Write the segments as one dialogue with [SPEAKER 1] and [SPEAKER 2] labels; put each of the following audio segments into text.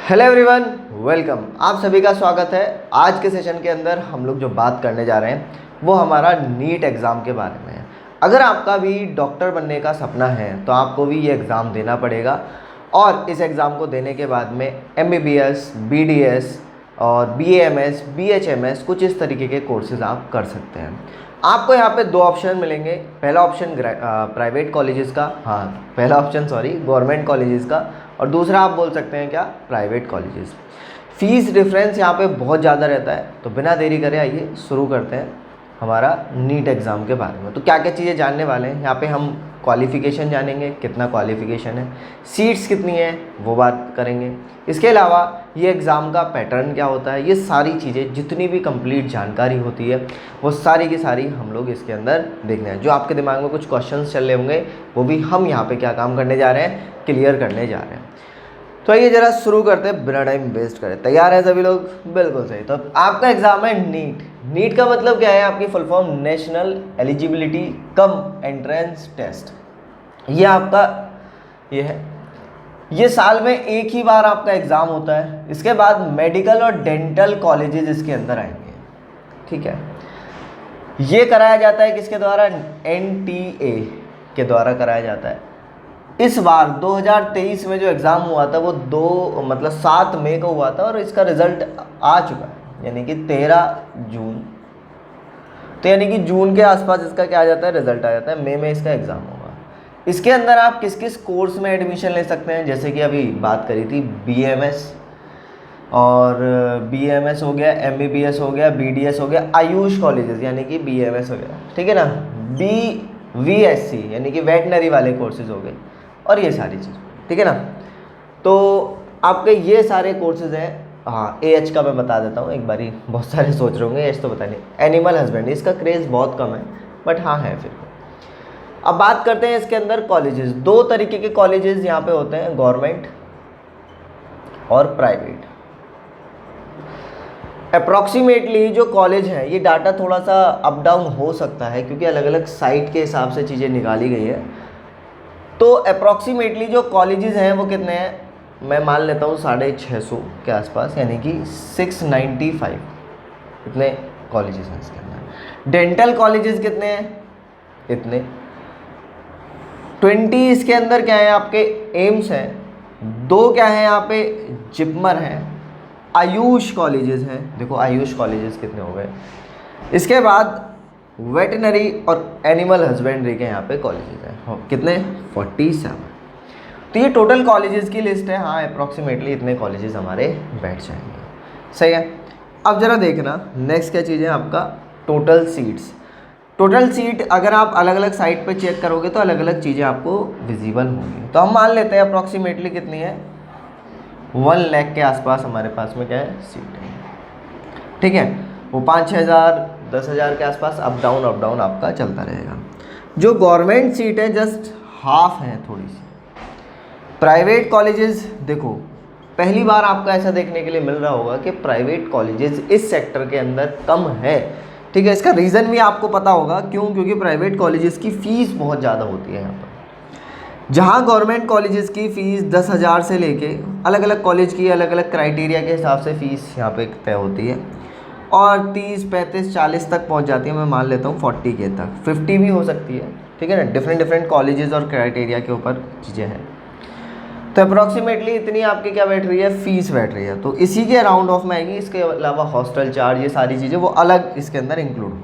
[SPEAKER 1] Hello everyone, welcome. आप सभी का स्वागत है। आज के सेशन के अंदर हम लोग जो बात करने जा रहे हैं वो हमारा नीट एग्ज़ाम के बारे में है। अगर आपका भी डॉक्टर बनने का सपना है तो आपको भी ये एग्ज़ाम देना पड़ेगा और इस एग्ज़ाम को देने के बाद में MBBS, BDS और BAMS, BHMS कुछ इस तरीके के कोर्सेज़ आप कर सकते हैं। आपको यहाँ पे दो ऑप्शन मिलेंगे। पहला ऑप्शन प्राइवेट कॉलेजेस का, पहला ऑप्शन गवर्नमेंट कॉलेजेस का, और दूसरा आप बोल सकते हैं क्या, प्राइवेट कॉलेजेस। फीस डिफरेंस यहाँ पे बहुत ज़्यादा रहता है, तो बिना देरी करे आइए शुरू करते हैं हमारा नीट एग्ज़ाम के बारे में। तो क्या क्या चीज़ें जानने वाले हैं यहाँ पे, हम क्वालिफ़िकेशन जानेंगे, कितना क्वालिफ़िकेशन है, सीट्स कितनी है वो बात करेंगे। इसके अलावा ये एग्ज़ाम का पैटर्न क्या होता है, ये सारी चीज़ें जितनी भी कंप्लीट जानकारी होती है वो सारी की सारी हम लोग इसके अंदर देखने हैं। जो आपके दिमाग में कुछ क्वेश्चंस चल रहे होंगे वो भी हम यहाँ पे क्या काम करने जा रहे हैं, क्लियर करने जा रहे हैं। तो आइए जरा शुरू करते हैं बिना टाइम वेस्ट करें। तैयार है सभी लोग? बिल्कुल सही। तो आपका एग्ज़ाम है नीट। नीट का मतलब क्या है? आपकी full form national eligibility cum entrance test. ये आपका ये है। ये साल में एक ही बार आपका एग्ज़ाम होता है। इसके बाद मेडिकल और डेंटल कॉलेजेस इसके अंदर आएंगे, ठीक है। ये कराया जाता है किसके द्वारा? NTA के द्वारा कराया जाता है। इस बार 2023 में जो एग्ज़ाम हुआ था वो 7 मई को हुआ था और इसका रिज़ल्ट आ चुका है, यानी कि 13 जून। तो यानी कि जून के आसपास इसका क्या आ जाता है, रिज़ल्ट आ जाता है। मई में इसका एग्ज़ाम होगा। इसके अंदर आप किस किस कोर्स में एडमिशन ले सकते हैं, जैसे कि अभी बात करी थी BMS, और BMS हो गया, MBBS हो गया, BDS हो गया, आयुष कॉलेजेस यानी कि BMS हो गया, ठीक है ना। VSC यानी कि वेटनरी वाले कोर्सेज हो गए, और ये सारी चीज़, ठीक है ना। तो आपके ये सारे कोर्सेज हैं। AH का मैं बता देता हूँ एक बारी, बहुत सारे सोच रहे होंगे AH तो बता नहीं। एनिमल हस्बेंड्री, इसका क्रेज़ बहुत कम है बट है फिर। अब बात करते हैं इसके अंदर कॉलेजेस। दो तरीके के कॉलेजेस यहाँ पे होते हैं, गवर्नमेंट और प्राइवेट। अप्रॉक्सीमेटली जो कॉलेज है, ये डाटा थोड़ा सा अप डाउन हो सकता है क्योंकि अलग अलग साइट के हिसाब से चीज़ें निकाली गई है। तो अप्रॉक्सीमेटली जो कॉलेजेस हैं वो कितने हैं, मैं मान लेता हूँ 650 के आसपास, यानी कि 695 इतने कॉलेजेस हैं इसके अंदर। डेंटल कॉलेजेस कितने हैं? इतने। 20 इसके अंदर क्या है आपके, एम्स हैं। 2 क्या है यहाँ पे, जिपमर हैं। आयुष कॉलेजेस हैं, देखो आयुष कॉलेजेस कितने हो गए। इसके बाद वेटनरी और एनिमल हस्बेंड्री के यहाँ पे कॉलेजेस हैं, कितने, 47। तो ये टोटल कॉलेजेस की लिस्ट है। अप्रॉक्सीमेटली इतने कॉलेजेस हमारे बैठ जाएंगे, सही है। अब ज़रा देखना नेक्स्ट क्या चीज़ है आपका, टोटल सीट्स। टोटल सीट अगर आप अलग अलग साइट पे चेक करोगे तो अलग अलग चीज़ें आपको विजिबल होंगी। तो हम मान लेते हैं अप्रॉक्सीमेटली कितनी है, 1 लाख के आसपास हमारे पास में क्या है, सीट है, ठीक है। वो 5-6 हज़ार 10 हज़ार के आसपास अप डाउन आपका चलता रहेगा। जो गवर्नमेंट सीट है जस्ट हाफ है थोड़ी सी। प्राइवेट कॉलेजेस देखो, पहली बार आपको ऐसा देखने के लिए मिल रहा होगा कि प्राइवेट कॉलेजेस इस सेक्टर के अंदर कम है, ठीक है। इसका रीज़न भी आपको पता होगा क्यों, क्योंकि प्राइवेट कॉलेजेस की फ़ीस बहुत ज़्यादा होती है यहाँ पर। जहाँ गवर्नमेंट कॉलेजेस की फ़ीस 10 हज़ार से लेके अलग अलग कॉलेज की अलग अलग क्राइटेरिया के हिसाब से फ़ीस यहाँ पे तय होती है, और 30, 35, 40 तक पहुँच जाती है। मैं मान लेता हूँ 40K तक, 50 भी हो सकती है, ठीक है ना। डिफरेंट कॉलेजेस और क्राइटेरिया के ऊपर चीज़ें हैं। तो अप्रॉक्सीमेटली इतनी आपकी क्या बैठ रही है, फ़ीस बैठ रही है। तो इसी के राउंड ऑफ में आएगी। इसके अलावा हॉस्टल चार्ज, ये सारी चीज़ें वो अलग इसके अंदर इंक्लूड होगी।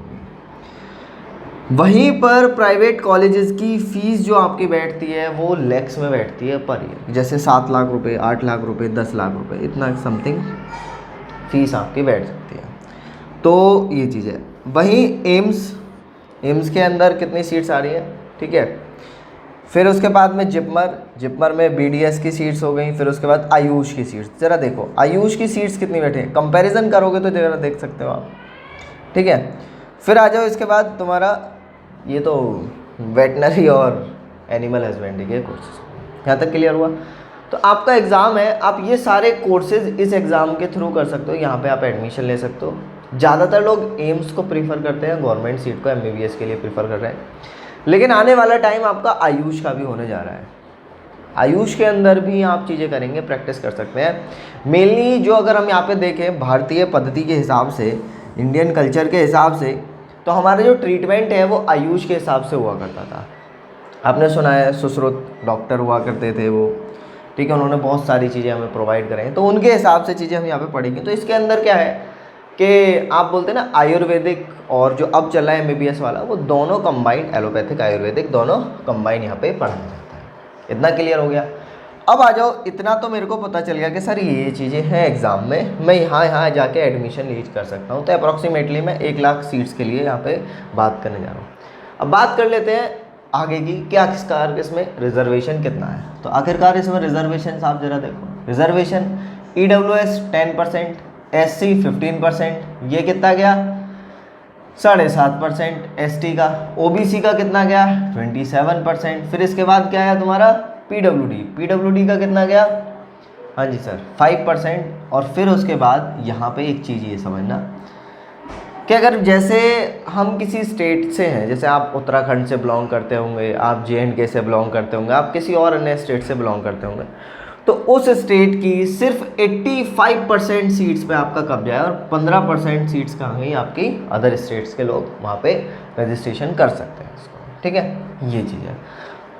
[SPEAKER 1] वहीं पर प्राइवेट कॉलेजेस की फ़ीस जो आपकी बैठती है वो लैक्स में बैठती है पर ईयर, जैसे 7 लाख रुपए, 8 लाख रुपए, 10 लाख रुपए, इतना समथिंग फ़ीस आपकी बैठ सकती है। तो ये चीज़ है। वहीं एम्स के अंदर कितनी सीट्स आ रही है, ठीक है। फिर उसके बाद में जिपमर में BDS की सीट्स हो गई। फिर उसके बाद आयुष की सीट्स, ज़रा देखो आयुष की सीट्स कितनी बैठे हैं, कंपैरिजन करोगे तो ज़रा देख सकते हो आप, ठीक है। फिर आ जाओ इसके बाद तुम्हारा ये तो वेटनरी और एनिमल हस्बेंड्री के कोर्सेज, यहाँ तक क्लियर हुआ। तो आपका एग्ज़ाम है, आप ये सारे कोर्सेज इस एग्ज़ाम के थ्रू कर सकते हो। यहाँ पे आप एडमिशन ले सकते हो। ज़्यादातर लोग एम्स को प्रीफर करते हैं, गवर्नमेंट सीट को MBBS के लिए प्रीफर कर रहे हैं, लेकिन आने वाला टाइम आपका आयुष का भी होने जा रहा है। आयुष के अंदर भी आप चीज़ें करेंगे, प्रैक्टिस कर सकते हैं। मेनली जो अगर हम यहाँ पे देखें भारतीय पद्धति के हिसाब से, इंडियन कल्चर के हिसाब से, तो हमारा जो ट्रीटमेंट है वो आयुष के हिसाब से हुआ करता था। आपने सुना है सुश्रुत डॉक्टर हुआ करते थे वो, ठीक है, उन्होंने बहुत सारी चीज़ें हमें प्रोवाइड कराई, तो उनके हिसाब से चीज़ें हम यहाँ पे पढ़ेंगे। तो इसके अंदर क्या है कि आप बोलते हैं ना आयुर्वेदिक और जो अब चल रहा है MBBS वाला, वो दोनों कंबाइंड, एलोपैथिक आयुर्वेदिक दोनों कंबाइन यहाँ पे पढ़ाया जाता है। इतना क्लियर हो गया। अब आ जाओ, इतना तो मेरे को पता चल गया कि सर ये चीज़ें हैं एग्ज़ाम में, मैं यहाँ जाके एडमिशन लीड कर सकता हूँ। तो अप्रॉक्सीमेटली मैं 1 लाख सीट्स के लिए यहाँ पे बात करने जा रहा हूँ। अब बात कर लेते हैं आगे की, क्या आखिरकार इसमें रिजर्वेशन कितना है। तो आखिरकार इसमें रिजर्वेशन आप जरा देखो, रिजर्वेशन EWS 10%, SC 15%, ये कितना गया 7.5%, ST का, OBC का कितना गया 27%। फिर इसके बाद क्या है तुम्हारा PWD का कितना गया, हाँ जी सर 5%। और फिर उसके बाद यहाँ पे एक चीज़ ये समझना कि अगर जैसे हम किसी स्टेट से हैं, जैसे आप उत्तराखंड से बिलोंग करते होंगे, आप JNK से बिलोंग करते होंगे, आप किसी और अन्य स्टेट से बिलोंग करते होंगे, तो उस स्टेट की सिर्फ 85% सीट्स पे आपका कब्जा है और 15% सीट्स कहाँ गई आपकी अदर स्टेट्स के लोग वहाँ पे रजिस्ट्रेशन कर सकते हैं इसको, ठीक है, ये चीज़ है।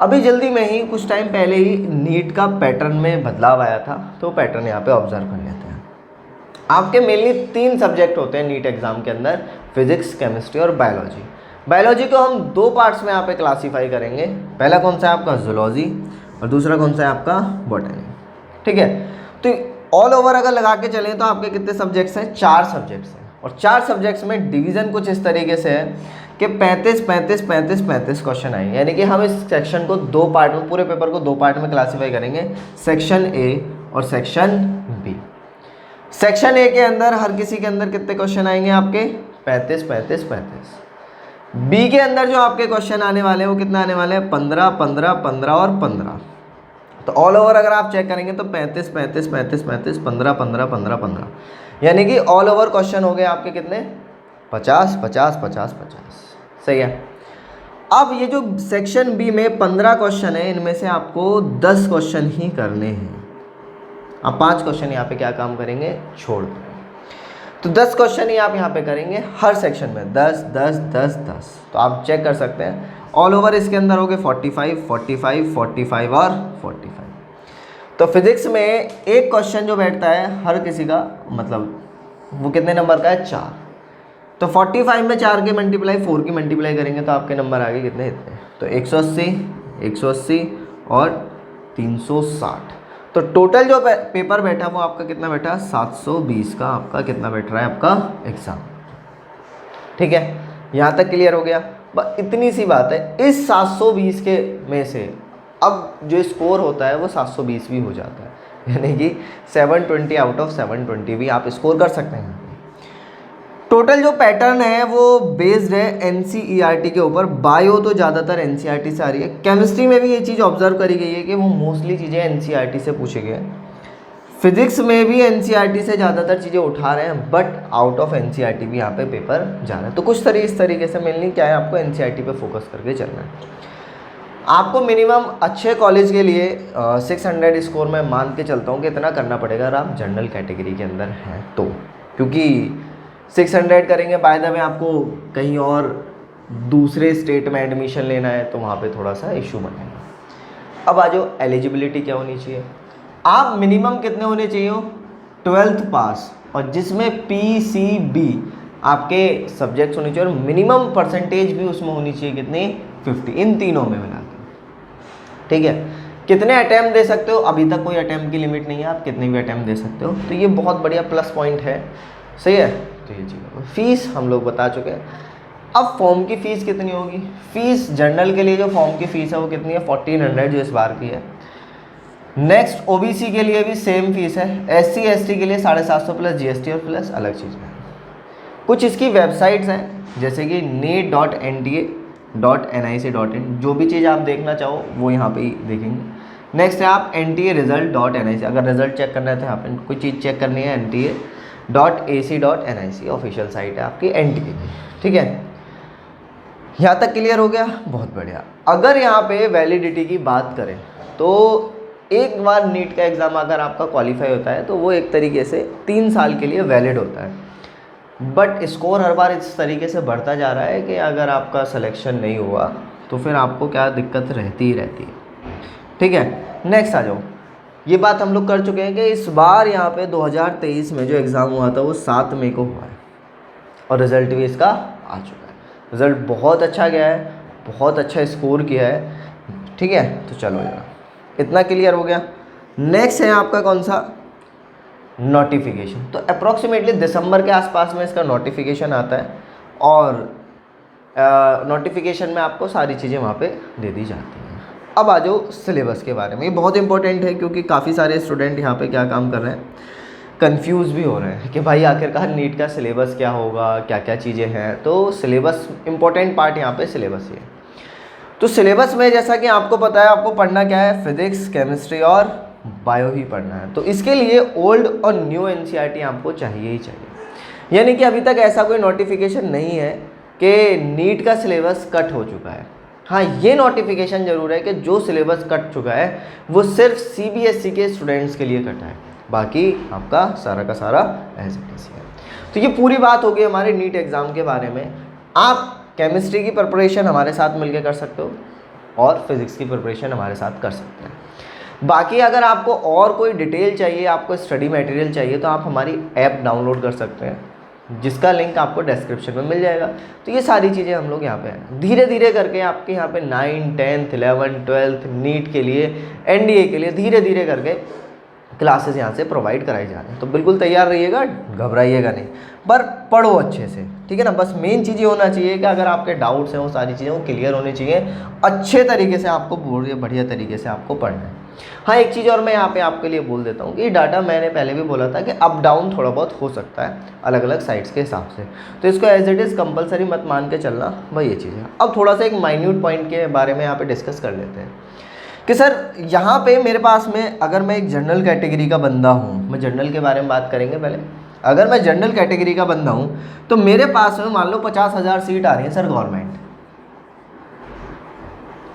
[SPEAKER 1] अभी जल्दी में ही कुछ टाइम पहले ही नीट का पैटर्न में बदलाव आया था, तो पैटर्न यहाँ पे ऑब्जर्व कर लेते हैं। आपके मेनली 3 सब्जेक्ट होते हैं नीट एग्जाम के अंदर, फिजिक्स, केमिस्ट्री और बायोलॉजी। बायोलॉजी को हम 2 पार्ट्स में यहाँ पे क्लासीफाई करेंगे। पहला कौन सा है आपका जूलॉजी और दूसरा कौन सा है आपका बॉटनी, ठीक है। तो ऑल ओवर अगर लगा के चलें तो आपके कितने सब्जेक्ट्स हैं, 4 सब्जेक्ट्स हैं। और 4 सब्जेक्ट्स में डिवीज़न कुछ इस तरीके से है कि 35 क्वेश्चन आएंगे, यानी कि हम इस सेक्शन को 2 पार्ट में, पूरे पेपर को 2 पार्ट में क्लासीफाई करेंगे, सेक्शन A और सेक्शन B। सेक्शन A के अंदर हर किसी के अंदर कितने क्वेश्चन आएंगे आपके 35। B के अंदर जो आपके क्वेश्चन आने वाले हैं वो कितना आने वाले हैं 15 और 15। तो ऑल ओवर अगर आप चेक करेंगे तो 35 15, यानी कि ऑल ओवर क्वेश्चन हो गए आपके कितने 50। सही है। अब ये जो सेक्शन B में 15 क्वेश्चन है, इनमें से आपको 10 क्वेश्चन ही करने हैं। आप 5 क्वेश्चन यहाँ पे क्या काम करेंगे, छोड़ देंगे। तो 10 क्वेश्चन ही आप यहाँ पे करेंगे हर सेक्शन में, 10। तो आप चेक कर सकते हैं ऑल ओवर इसके अंदर हो गए 45 और 45। तो फिजिक्स में एक क्वेश्चन जो बैठता है हर किसी का, मतलब वो कितने नंबर का है 4। तो 45 में 4 के मल्टीप्लाई 4 की मल्टीप्लाई करेंगे तो आपके नंबर आ गए कितने, इतने। तो 180 और 360। तो टोटल जो पेपर बैठा वो आपका कितना बैठा 720 का आपका कितना बैठ रहा है आपका एग्ज़ाम, ठीक है। यहाँ तक क्लियर हो गया। बस इतनी सी बात है। इस 720 के में से अब जो स्कोर होता है वो 720 भी हो जाता है, यानी कि 720 आउट ऑफ 720 भी आप स्कोर कर सकते हैं। टोटल जो पैटर्न है वो बेस्ड है NCERT के ऊपर। बायो तो ज़्यादातर NCERT से आ रही है। केमिस्ट्री में भी ये चीज़ ऑब्जर्व करी गई है कि वो मोस्टली चीज़ें NCERT से पूछे गए हैं। फिजिक्स में भी NCERT से ज़्यादातर चीज़ें उठा रहे हैं, बट आउट ऑफ NCERT भी यहाँ पे पेपर जा रहा है। तो कुछ इस तरीके से मिलनी क्या है, आपको NCERT पे फोकस करके चलना है। आपको मिनिमम अच्छे कॉलेज के लिए 600 स्कोर में मान के चलता हूँ कि इतना करना पड़ेगा अगर आप जनरल कैटेगरी के अंदर हैं तो, क्योंकि 600 करेंगे बाय द वे आपको कहीं और दूसरे स्टेट में एडमिशन लेना है तो वहाँ पे थोड़ा सा इशू बनेगा। अब आ जाओ एलिजिबिलिटी क्या होनी चाहिए। आप मिनिमम कितने होने चाहिए हो 12th पास, और जिसमें PCB आपके सब्जेक्ट्स होने चाहिए और मिनिमम परसेंटेज भी उसमें होनी चाहिए कितनी 50, इन तीनों में मिला के, ठीक है। कितने अटैम्प्ट दे सकते हो, अभी तक कोई अटैम्प्ट की लिमिट नहीं है, आप कितने भी अटैम्प्ट दे सकते हो। तो ये बहुत बढ़िया प्लस पॉइंट है, सही है। तो ये चीज़ फीस हम लोग बता चुके हैं। अब फॉर्म की फ़ीस कितनी होगी। फ़ीस जनरल के लिए जो फॉर्म की फ़ीस है वो कितनी है 1400 जो इस बार की है। नेक्स्ट OBC के लिए भी सेम फीस है। SC ST के लिए 750 प्लस GST और प्लस अलग चीज़ है। कुछ इसकी वेबसाइट्स हैं जैसे कि NEET.NTA.nic.in, जो भी चीज़ आप देखना चाहो वो यहाँ पे ही देखेंगे। नेक्स्ट है आप NTA result.nic, अगर रिजल्ट चेक करना है तो यहाँ पे कोई चीज़ चेक करनी है NTA.ac.nic ऑफिशियल साइट है आपकी NTA की, ठीक है। यहाँ तक क्लियर हो गया, बहुत बढ़िया। अगर यहाँ पे वैलिडिटी की बात करें तो एक बार नीट का एग्ज़ाम अगर आपका क्वालिफाई होता है तो वो एक तरीके से 3 साल के लिए वैलिड होता है। बट स्कोर हर बार इस तरीके से बढ़ता जा रहा है कि अगर आपका सिलेक्शन नहीं हुआ तो फिर आपको क्या दिक्कत रहती ही रहती है। ठीक है, नेक्स्ट आ जाओ। ये बात हम लोग कर चुके हैं कि इस बार यहाँ पे 2023 में जो एग्ज़ाम हुआ था वो 7 मई को हुआ है और रिज़ल्ट भी इसका आ चुका है। रिज़ल्ट बहुत अच्छा गया है, बहुत अच्छा स्कोर किया है। ठीक है, तो चलो यार इतना क्लियर हो गया। नेक्स्ट है आपका कौन सा, नोटिफिकेशन। तो अप्रॉक्सीमेटली दिसंबर के आसपास में इसका नोटिफिकेशन आता है और नोटिफिकेशन में आपको सारी चीज़ें वहाँ पे दे दी जाती हैं। अब आ जाओ सिलेबस के बारे में। ये बहुत इंपॉर्टेंट है क्योंकि काफ़ी सारे स्टूडेंट यहाँ पे क्या काम कर रहे हैं, कंफ्यूज भी हो रहे हैं कि भाई आखिरकार नीट का सिलेबस क्या होगा, क्या क्या चीज़ें हैं। तो सिलेबस इंपॉर्टेंट पार्ट यहाँ पे सिलेबस ही है। तो सिलेबस में जैसा कि आपको पता है आपको पढ़ना क्या है, फिजिक्स, केमिस्ट्री और बायो ही पढ़ना है। तो इसके लिए ओल्ड और न्यू एनसीईआरटी आपको चाहिए ही चाहिए। यानी कि अभी तक ऐसा कोई नोटिफिकेशन नहीं है कि नीट का सिलेबस कट हो चुका है। हाँ, ये नोटिफिकेशन ज़रूर है कि जो सिलेबस कट चुका है वो सिर्फ सीबीएसई के स्टूडेंट्स के लिए कटा है, बाकी आपका सारा का सारा एज इट इज है। तो ये पूरी बात होगी हमारे नीट एग्ज़ाम के बारे में। आप केमिस्ट्री की प्रिपरेशन हमारे साथ मिलकर कर सकते हो और फिज़िक्स की प्रिपरेशन हमारे साथ कर सकते हैं। बाकी अगर आपको और कोई डिटेल चाहिए, आपको स्टडी मटेरियल चाहिए, तो आप हमारी ऐप डाउनलोड कर सकते हैं जिसका लिंक आपको डिस्क्रिप्शन में मिल जाएगा। तो ये सारी चीज़ें हम लोग यहाँ पे हैं, धीरे धीरे करके आपके यहाँ पे 9, 10th, 11th, 12th नीट के लिए, एनडीए के लिए धीरे धीरे करके क्लासेस यहाँ से प्रोवाइड कराई जा रही हैं। तो बिल्कुल तैयार रहिएगा, घबराइएगा नहीं, पर पढ़ो अच्छे से। ठीक है ना, बस मेन चीज़ ये होना चाहिए कि अगर आपके डाउट्स हैं वो सारी चीज़ें वो क्लियर होनी चाहिए। अच्छे तरीके से आपको बढ़िया तरीके से आपको पढ़ना है। हाँ, एक चीज़ और मैं यहाँ पे आपके लिए बोल देता हूँ कि डाटा मैंने पहले भी बोला था कि अप डाउन थोड़ा बहुत हो सकता है अलग अलग साइट्स के हिसाब से, तो इसको एज इट इज़ कंपलसरी मत मान के चलना, भाई ये चीज़ है। अब थोड़ा सा एक माइन्यूट पॉइंट के बारे में यहाँ पे डिस्कस कर लेते हैं कि सर यहाँ पे मेरे पास में अगर मैं एक जनरल कैटेगरी का बंदा हूँ, मैं जनरल के बारे में बात करेंगे पहले। अगर मैं जनरल कैटेगरी का बंदा हूँ तो मेरे पास में मान लो 50,000 सीट आ रही है सर गवर्नमेंट।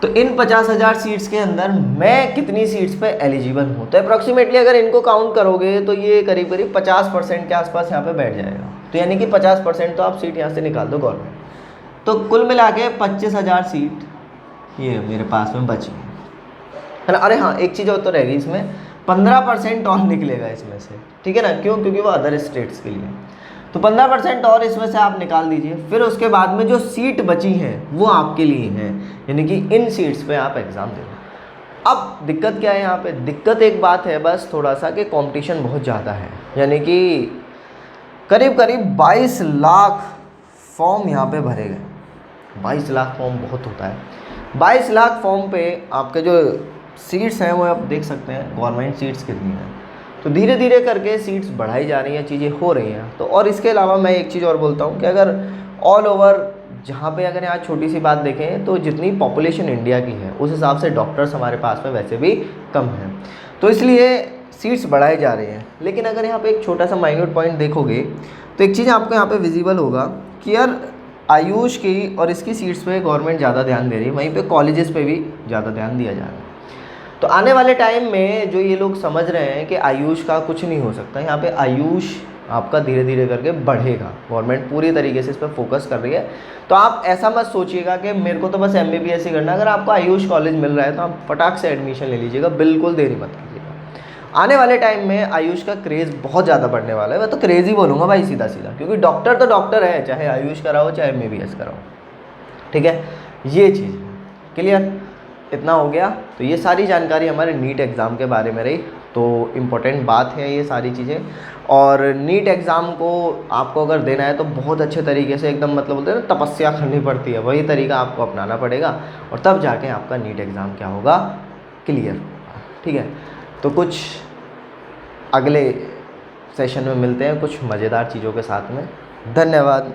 [SPEAKER 1] तो इन 50,000 सीट्स के अंदर मैं कितनी सीट्स पे एलिजिबल हूँ, तो अप्रॉक्सीमेटली अगर इनको काउंट करोगे तो ये करीब करीब 50% के आसपास यहाँ पे बैठ जाएगा। तो यानी कि 50% तो आप सीट यहाँ से निकाल दो गवर्नमेंट। तो कुल मिला के 25,000 सीट ये मेरे पास में बची है ना। अरे हाँ, एक चीज़ और तो रहेगी इसमें, 15% और निकलेगा इसमें से। ठीक है ना, क्यों? क्योंकि वो अदर स्टेट्स के लिए। तो 15% और इसमें से आप निकाल दीजिए। फिर उसके बाद में जो सीट बची हैं वो आपके लिए हैं, यानी कि इन सीट्स पे आप एग्ज़ाम दे रहे। अब दिक्कत क्या है यहाँ पे? दिक्कत एक बात है बस थोड़ा सा कि कंपटीशन बहुत ज़्यादा है, यानी कि करीब करीब 22 लाख फॉर्म यहाँ पे भरे गए। 22 लाख फॉर्म बहुत होता है। 22 लाख फॉर्म पे आपके जो सीट्स हैं वो आप देख सकते हैं गवर्नमेंट सीट्स कितनी हैं। तो धीरे धीरे करके सीट्स बढ़ाई जा रही हैं, चीज़ें हो रही हैं। तो और इसके अलावा मैं एक चीज़ और बोलता हूँ कि अगर ऑल ओवर जहाँ पे अगर यहाँ छोटी सी बात देखें तो जितनी पॉपुलेशन इंडिया की है उस हिसाब से डॉक्टर्स हमारे पास में वैसे भी कम हैं, तो इसलिए सीट्स बढ़ाई जा रही हैं। लेकिन अगर यहाँ पे एक छोटा सा माइन्यूट पॉइंट देखोगे तो एक चीज़ आपको यहाँ पे विजिबल होगा कि यार आयुष की और इसकी सीट्स पे गवर्नमेंट ज़्यादा ध्यान दे रही है, वहीं पे कॉलेजेस पे भी ज़्यादा ध्यान दिया जा रहा है। तो आने वाले टाइम में जो ये लोग समझ रहे हैं कि आयुष का कुछ नहीं हो सकता, यहाँ पे आयुष आपका धीरे धीरे करके बढ़ेगा। गवर्नमेंट पूरी तरीके से इस पर फोकस कर रही है। तो आप ऐसा मत सोचिएगा कि मेरे को तो बस MBBS ही करना है। अगर आपको आयुष कॉलेज मिल रहा है तो आप फटाक से एडमिशन ले लीजिएगा, बिल्कुल देरी मत कीजिएगा। आने वाले टाइम में आयुष का क्रेज़ बहुत ज़्यादा बढ़ने वाला है। मैं तो क्रेज़ ही बोलूँगा भाई, सीधा सीधा, क्योंकि डॉक्टर तो डॉक्टर है, चाहे आयुष कराओ चाहे MBBS कराओ। ठीक है, ये चीज़ क्लियर, इतना हो गया। तो ये सारी जानकारी हमारे नीट एग्ज़ाम के बारे में रही। तो इम्पोर्टेंट बात है ये सारी चीज़ें। और नीट एग्ज़ाम को आपको अगर देना है तो बहुत अच्छे तरीके से एकदम मतलब बोलते हैं ना तपस्या करनी पड़ती है, वही तरीका आपको अपनाना पड़ेगा और तब जाके आपका नीट एग्ज़ाम क्या होगा, क्लियर होगा। ठीक है, तो कुछ अगले सेशन में मिलते हैं कुछ मज़ेदार चीज़ों के साथ में। धन्यवाद।